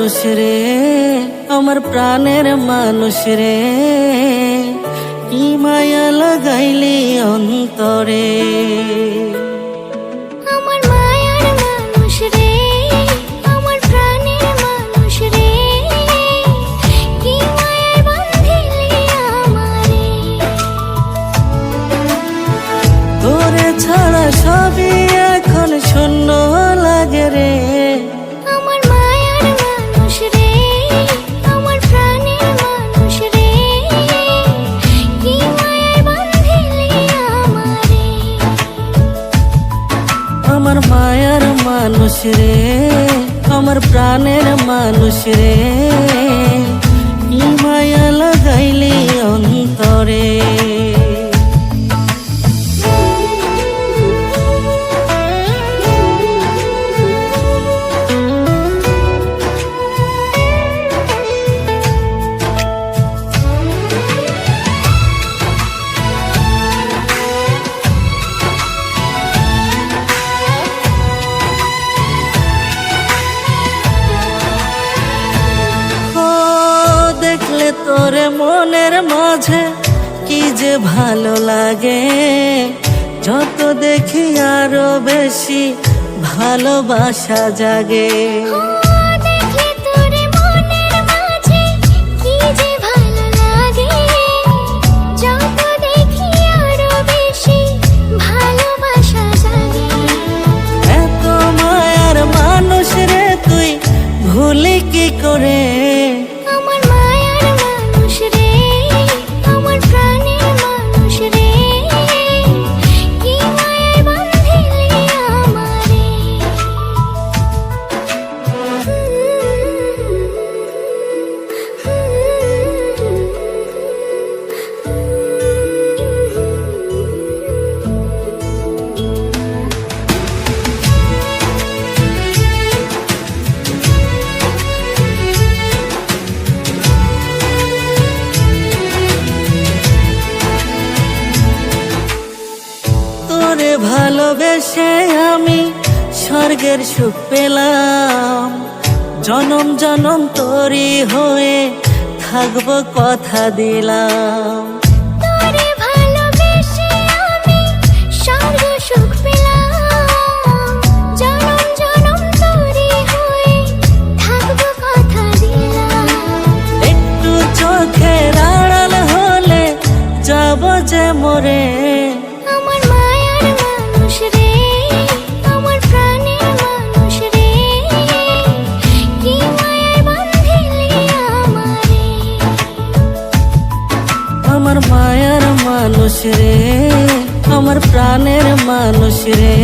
মানুষ রে, আমার প্রাণের মানুষ রে, কি মায়া লাগাইলি অন্তরে। আমার মায়ার মানুষ রে, আমার প্রাণের মানুষ রে, কি মায়ায় বাঁধিলি আমারে। তোরে ছাড়া সবই এখন শূন্য লাগে রে। আমার মায়ার মানুষ রে, আমার প্রাণের মানুষ রে, কি মায়ায় বাঁধিলি আমারে। আমার মায়ার মানুষ রে, আমার প্রাণের মানুষ রে, কি মায়া লাগাইলি অন্তরে। দেখলে তোরে মনের মাঝে কি যে ভালো লাগে, যত দেখি আরো বেশি ভালোবাসা জাগে। দেখলে তোরে মনের মাঝে কি যে ভালো লাগে, যত দেখি আরো বেশি ভালোবাসা জাগে। এত মায়ার মানুষ রে তুই ভুলি কি করে। আমার মায়ার মানুষ রে, আমার প্রাণের মানুষ রে, কি মায়ায় বাঁধিলি আমারে। তোরে ভালোবেসে আমি স্বর্গের সুখ পেলাম, জনম জনম তোরই হয়ে থাকবো কথা দিলাম। তোরে ভালোবেসে আমি স্বর্গ সুখ পেলাম, জনম জনম তোরই হয়ে থাকবো কথা দিলাম। একটু চোখের আড়াল হলে যাব যে মরে। আমার মায়ার মানুষ রে, আমার প্রাণের মানুষ রে, কি মায়ায় বাঁধিলি আমারে। আমার মায়ার মানুষ রে, আমার প্রাণের মানুষ রে,